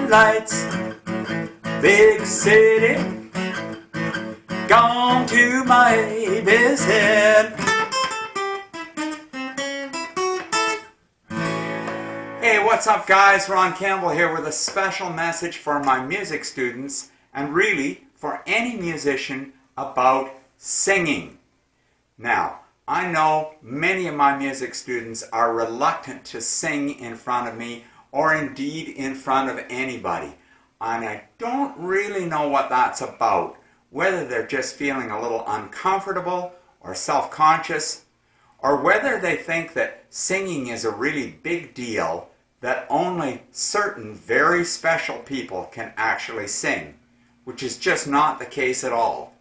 neon lights, big city, gone to my Abe's head. Hey, what's up guys? Ron Campbell here with a special message for my music students and really for any musician about singing. Now, I know many of my music students are reluctant to sing in front of me or indeed in front of anybody. And I don't really know what that's about, whether they're just feeling a little uncomfortable or self-conscious, or whether they think that singing is a really big deal that only certain very special people can actually sing, which is just not the case at all.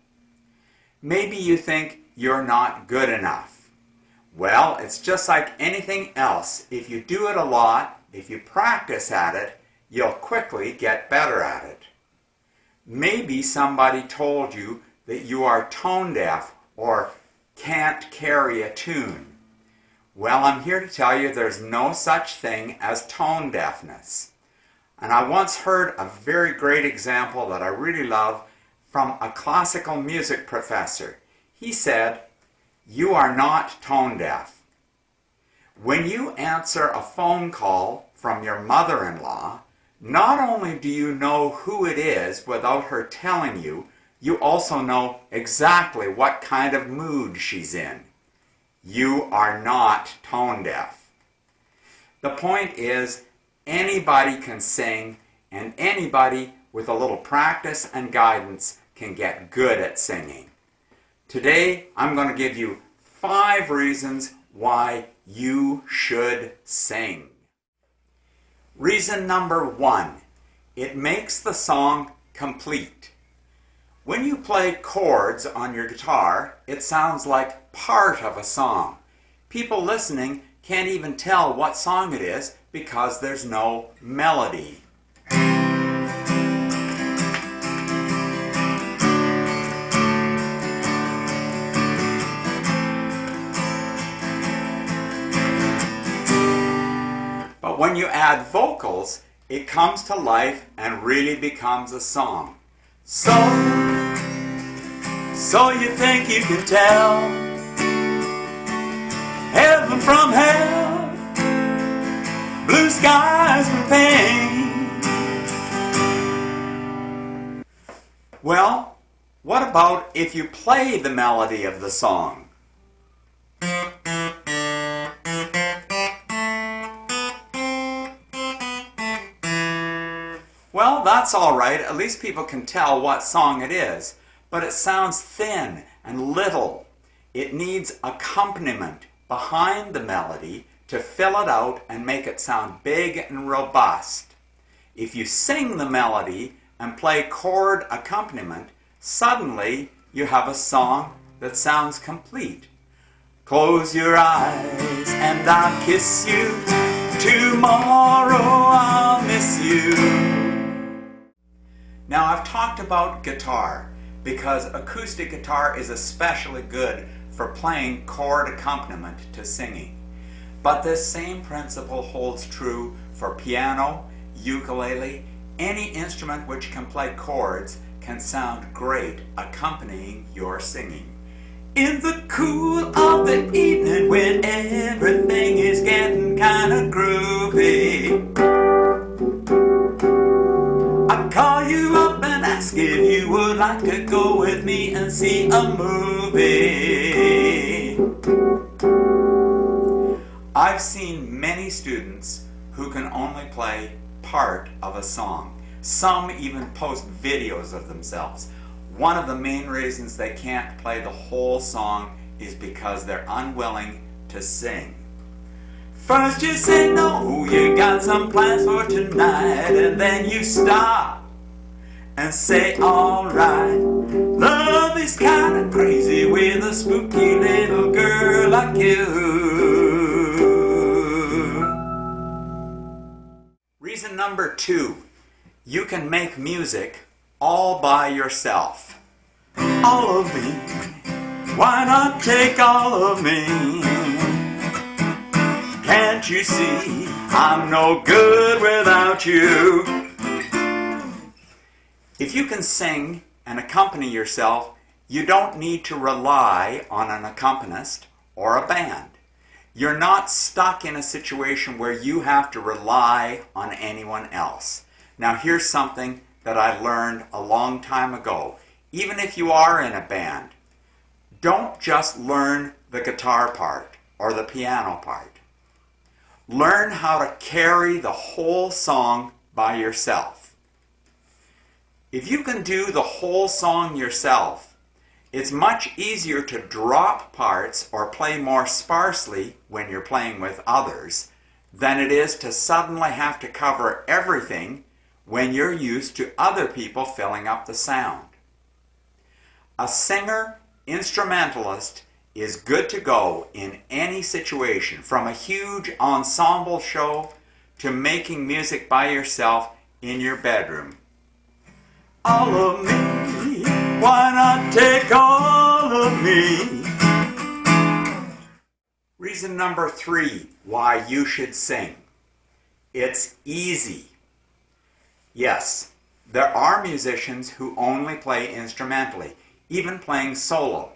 Maybe you think you're not good enough. Well, it's just like anything else. If you do it a lot, if you practice at it, you'll quickly get better at it. Maybe somebody told you that you are tone deaf or can't carry a tune. Well, I'm here to tell you there's no such thing as tone deafness. And I once heard a very great example that I really love from a classical music professor. He said, "You are not tone deaf. When you answer a phone call from your mother-in-law, not only do you know who it is without her telling you, you also know exactly what kind of mood she's in. You are not tone deaf." The point is, anybody can sing, and anybody with a little practice and guidance can get good at singing. Today, I'm going to give you 5 reasons why you should sing. Reason number 1, it makes the song complete. When you play chords on your guitar, it sounds like part of a song. People listening can't even tell what song it is because there's no melody. But when you add vocals, it comes to life and really becomes a song. So you think you can tell heaven from hell, blue skies from pain. Well, what about if you play the melody of the song? Well, that's all right. At least people can tell what song it is. But it sounds thin and little. It needs accompaniment behind the melody to fill it out and make it sound big and robust. If you sing the melody and play chord accompaniment, suddenly you have a song that sounds complete. Close your eyes and I'll kiss you. Tomorrow I'll miss you. Now, I've talked about guitar because acoustic guitar is especially good for playing chord accompaniment to singing. But this same principle holds true for piano, ukulele, any instrument which can play chords can sound great accompanying your singing. In the cool of the evening when everything is getting kinda groovy, call you up and ask if you would like to go with me and see a movie. I've seen many students who can only play part of a song. Some even post videos of themselves. One of the main reasons they can't play the whole song is because they're unwilling to sing. First you say no, you got some plans for tonight, and then you stop and say alright. Love is kinda crazy with a spooky little girl like you. Reason number 2, you can make music all by yourself. All of me, why not take all of me? Can't you see I'm no good without you? If you can sing and accompany yourself, you don't need to rely on an accompanist or a band. You're not stuck in a situation where you have to rely on anyone else. Now here's something that I learned a long time ago. Even if you are in a band, don't just learn the guitar part or the piano part. Learn how to carry the whole song by yourself. If you can do the whole song yourself, it's much easier to drop parts or play more sparsely when you're playing with others than it is to suddenly have to cover everything when you're used to other people filling up the sound. A singer, instrumentalist is good to go in any situation, from a huge ensemble show to making music by yourself in your bedroom. All of me, why not take all of me? Reason number 3 why you should sing. It's easy. Yes, there are musicians who only play instrumentally, even playing solo,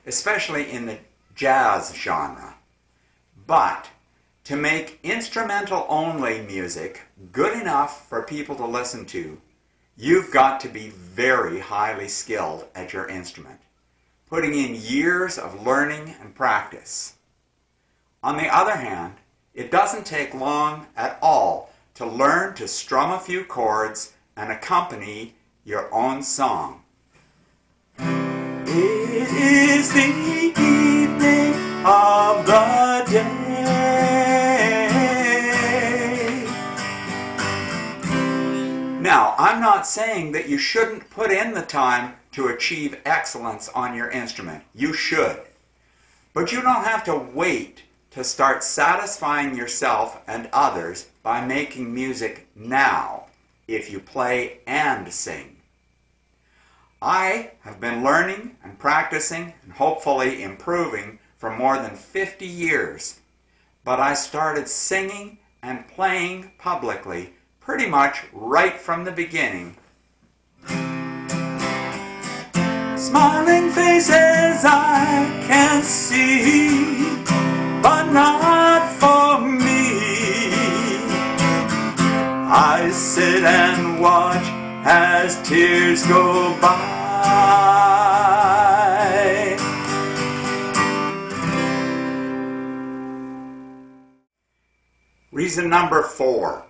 especially in the jazz genre. But to make instrumental-only music good enough for people to listen to, you've got to be very highly skilled at your instrument, putting in years of learning and practice. On the other hand, it doesn't take long at all to learn to strum a few chords and accompany your own song. It is the evening of the day. Now, I'm not saying that you shouldn't put in the time to achieve excellence on your instrument. You should. But you don't have to wait to start satisfying yourself and others by making music now if you play and sing. I have been learning and practicing and hopefully improving for more than 50 years, but I started singing and playing publicly pretty much right from the beginning. Smiling faces I can see, but not for me. I sit and watch as tears go by. Reason number 4,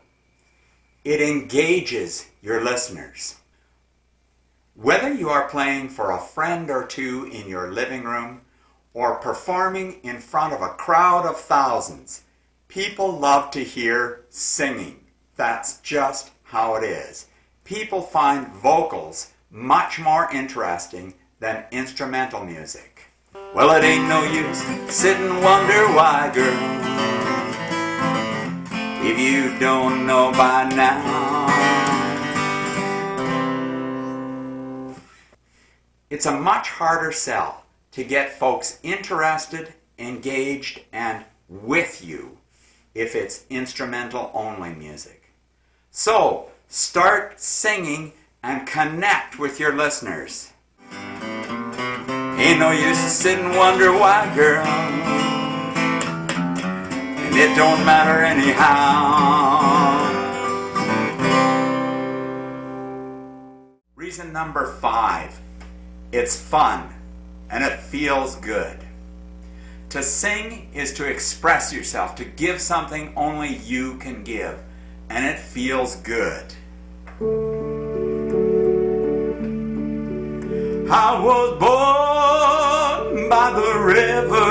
it engages your listeners. Whether you are playing for a friend or two in your living room or performing in front of a crowd of thousands, people love to hear singing. That's just how it is. People find vocals much more interesting than instrumental music. Well, it ain't no use sit and wonder why, girl, if you don't know by now. It's a much harder sell to get folks interested, engaged, and with you if it's instrumental only music. So, start singing and connect with your listeners. Ain't no use to sit and wonder why, girl, and it don't matter anyhow. Reason number 5, it's fun and it feels good. To sing is to express yourself, to give something only you can give, and it feels good. I was born by the river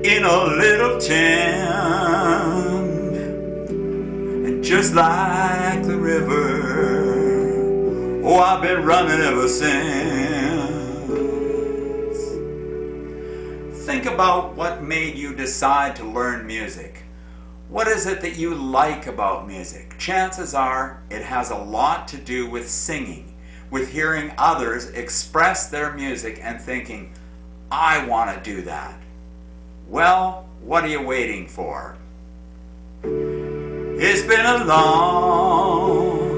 in a little tent, and just like the river, oh, I've been running ever since. Think about what made you decide to learn music. What is it that you like about music? Chances are it has a lot to do with singing, with hearing others express their music and thinking, I want to do that. Well, what are you waiting for? It's been a long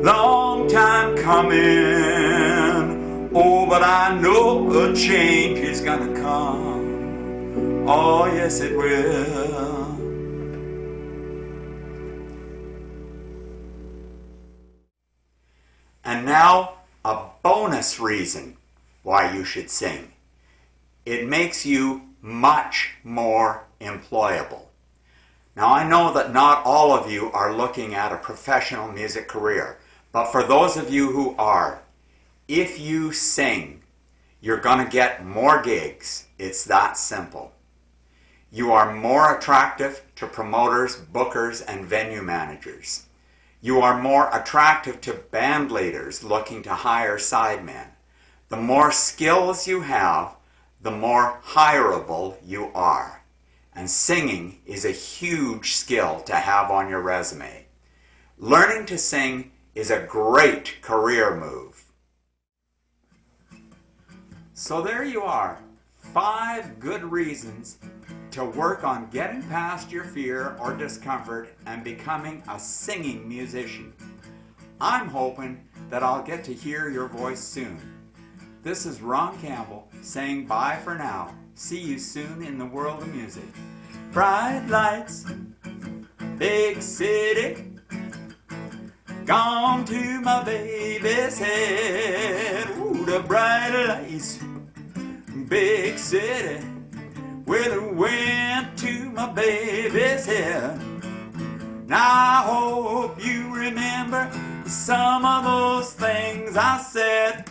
long time coming. Oh, but I know a change is gonna come. Oh, yes, it will. And now, a bonus reason why you should sing. It makes you much more employable. Now, I know that not all of you are looking at a professional music career, but for those of you who are, if you sing, you're going to get more gigs. It's that simple. You are more attractive to promoters, bookers, and venue managers. You are more attractive to band leaders looking to hire sidemen. The more skills you have, the more hireable you are. And singing is a huge skill to have on your resume. Learning to sing is a great career move. So there you are, 5 good reasons to work on getting past your fear or discomfort and becoming a singing musician. I'm hoping that I'll get to hear your voice soon. This is Ron Campbell saying bye for now. See you soon in the world of music. Bright lights, big city, gone to my baby's head. Ooh, the bright lights, big city, well, it went to my baby's head. Now I hope you remember some of those things I said.